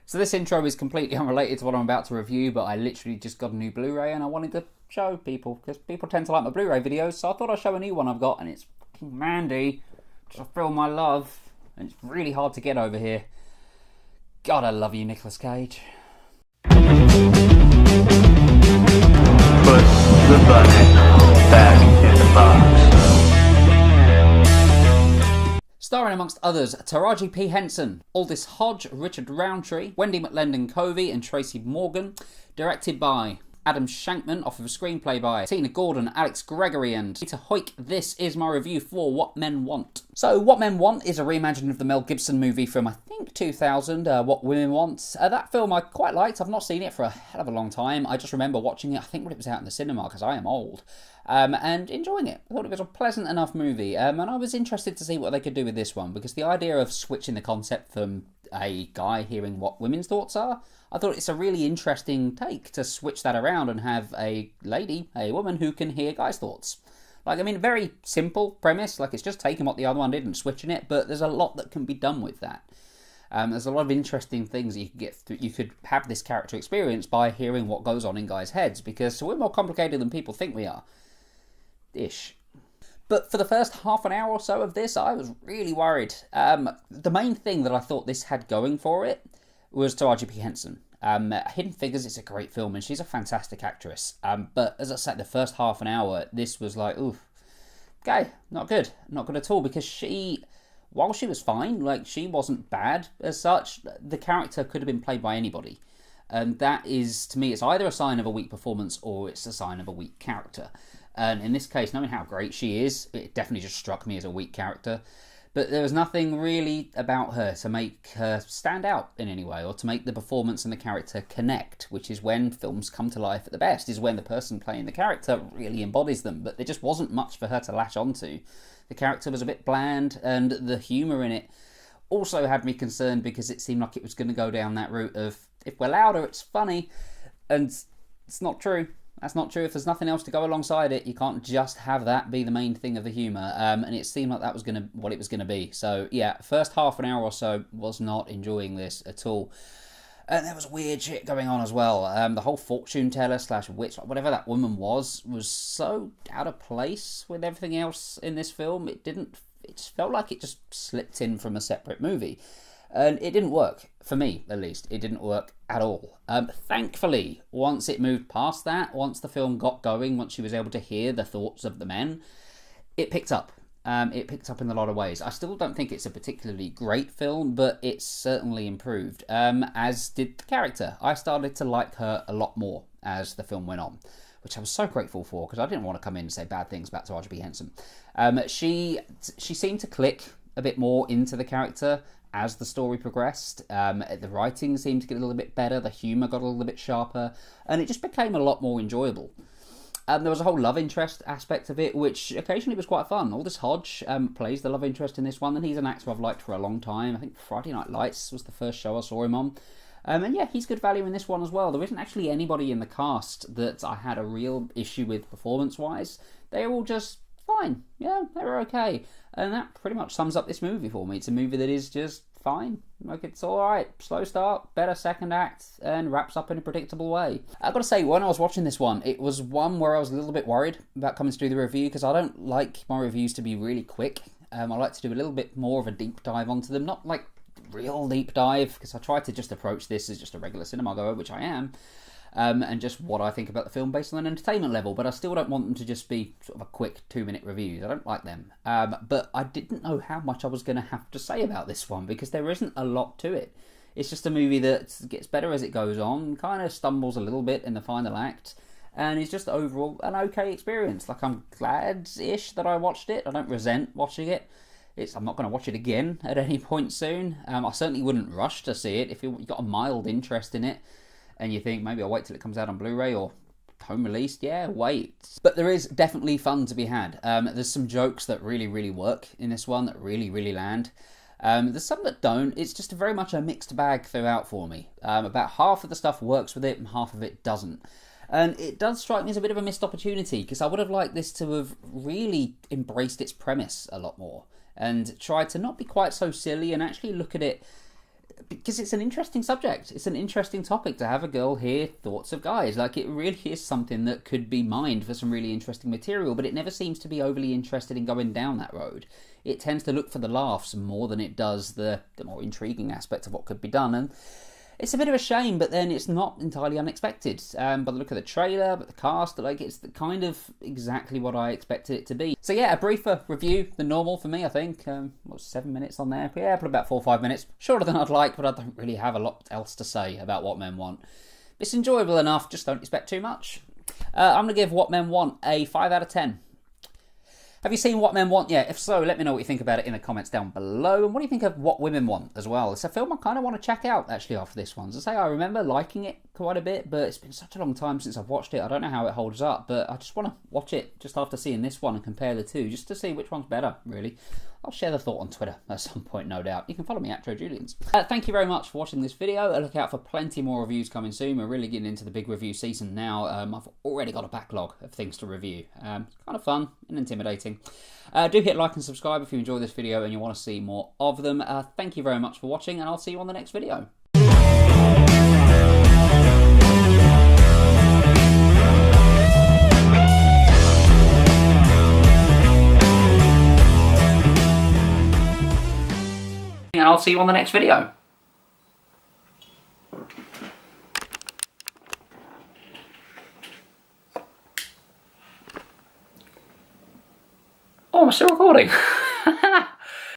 So this intro is completely unrelated to what I'm about to review, but I literally just got a new Blu-ray and I wanted to show people, because people tend to like my Blu-ray videos, so I thought I'd show a new one I've got, and it's fucking Mandy. Just feel my love, and it's really hard to get over here. God, I love you, Nicolas Cage. Put the bunny back in the box. Starring amongst others, Taraji P. Henson, Aldous Hodge, Richard Roundtree, Wendy McLendon-Covey and Tracy Morgan. Directed by Adam Shankman, off of a screenplay by Tina Gordon, Alex Gregory and Peter Hoyk. This is my review for What Men Want. So What Men Want is a reimagining of the Mel Gibson movie from, I think, 2000, What Women Want. That film I quite liked. I've not seen it for a hell of a long time. I just remember watching it, I think when it was out in the cinema, because I am old. And enjoying it. I thought it was a pleasant enough movie, and I was interested to see what they could do with this one, because the idea of switching the concept from a guy hearing what women's thoughts are, I thought it's a really interesting take to switch that around and have a lady, a woman, who can hear guys' thoughts. Like, I mean, very simple premise, like it's just taking what the other one did and switching it, but there's a lot that can be done with that. There's a lot of interesting things that you could get through. You could have this character experience by hearing what goes on in guys' heads, because we're more complicated than people think we are. Ish. But for the first half an hour or so of this, I was really worried. The main thing that I thought this had going for it was Taraji P. Henson. Hidden Figures, it's a great film and she's a fantastic actress. But as I said, the first half an hour, this was like, oof, okay, not good. Not good at all, because while she was fine, like, she wasn't bad as such, the character could have been played by anybody. And that is, to me, it's either a sign of a weak performance or it's a sign of a weak character. And in this case, knowing how great she is, it definitely just struck me as a weak character. But there was nothing really about her to make her stand out in any way, or to make the performance and the character connect, which is when films come to life at the best, is when the person playing the character really embodies them. But there just wasn't much for her to latch onto. The character was a bit bland, and the humour in it also had me concerned, because it seemed like it was going to go down that route of, if we're louder, it's funny. And it's not true. That's not true. If there's nothing else to go alongside it, you can't just have that be the main thing of the humour. And it seemed like that was what it was going to be. So yeah, first half an hour or so was not enjoying this at all. And there was weird shit going on as well. The whole fortune teller / witch, whatever that woman was so out of place with everything else in this film. It just felt like it just slipped in from a separate movie. And it didn't work, for me at least. It didn't work at all. Thankfully, once it moved past that, once the film got going, once she was able to hear the thoughts of the men, it picked up. It picked up in a lot of ways. I still don't think it's a particularly great film, but it's certainly improved, as did the character. I started to like her a lot more as the film went on, which I was so grateful for, because I didn't want to come in and say bad things about Taraji P. Henson. She seemed to click a bit more into the character as the story progressed. The writing seemed to get a little bit better, the humour got a little bit sharper, and it just became a lot more enjoyable. There was a whole love interest aspect of it, which occasionally was quite fun. Aldous Hodge plays the love interest in this one, and he's an actor I've liked for a long time. I think Friday Night Lights was the first show I saw him on. And yeah, he's good value in this one as well. There isn't actually anybody in the cast that I had a real issue with performance-wise. They're all just fine. Yeah, they were okay. And that pretty much sums up this movie for me. It's a movie that is just fine. Like, it's alright. Slow start, better second act, and wraps up in a predictable way. I've got to say, when I was watching this one, it was one where I was a little bit worried about coming to do the review, because I don't like my reviews to be really quick. I like to do a little bit more of a deep dive onto them. Not like real deep dive, because I try to just approach this as just a regular cinema goer, which I am. And just what I think about the film based on an entertainment level, but I still don't want them to just be sort of a quick 2-minute reviews. I don't like them. But I didn't know how much I was going to have to say about this one, because there isn't a lot to it. It's just a movie that gets better as it goes on, kind of stumbles a little bit in the final act, and it's just overall an okay experience. Like, I'm glad-ish that I watched it. I don't resent watching it. I'm not going to watch it again at any point soon. I certainly wouldn't rush to see it. If you've got a mild interest in it, and you think, maybe I'll wait till it comes out on Blu-ray or home released, yeah, wait. But there is definitely fun to be had. There's some jokes that really, really work in this one, that really, really land. There's some that don't. It's just very much a mixed bag throughout for me. About half of the stuff works with it and half of it doesn't. And it does strike me as a bit of a missed opportunity, because I would have liked this to have really embraced its premise a lot more and tried to not be quite so silly and actually look at it because it's an interesting subject. It's an interesting topic to have a girl hear thoughts of guys. Like, it really is something that could be mined for some really interesting material, but it never seems to be overly interested in going down that road. It tends to look for the laughs more than it does the more intriguing aspect of what could be done, and it's a bit of a shame, but then it's not entirely unexpected. By the look of the trailer, but the cast, like, it's kind of exactly what I expected it to be. So yeah, a briefer review than normal for me, I think. 7 minutes on there? Yeah, probably about 4 or 5 minutes. Shorter than I'd like, but I don't really have a lot else to say about What Men Want. It's enjoyable enough, just don't expect too much. I'm going to give What Men Want a 5 out of 10. Have you seen What Men Want yet? If so, let me know what you think about it in the comments down below. And what do you think of What Women Want as well? It's a film I kind of want to check out, actually, after this one. As I say, I remember liking it quite a bit, but it's been such a long time since I've watched it. I don't know how it holds up, but I just want to watch it just after seeing this one and compare the two, just to see which one's better, really. I'll share the thought on Twitter at some point, no doubt. You can follow me at TroJulians. Thank you very much for watching this video. Look out for plenty more reviews coming soon. We're really getting into the big review season now. I've already got a backlog of things to review. Kind of fun and intimidating. Do hit like and subscribe if you enjoy this video and you want to see more of them. Thank you very much for watching, and I'll see you on the next video. And I'll see you on the next video. Oh, I'm still recording.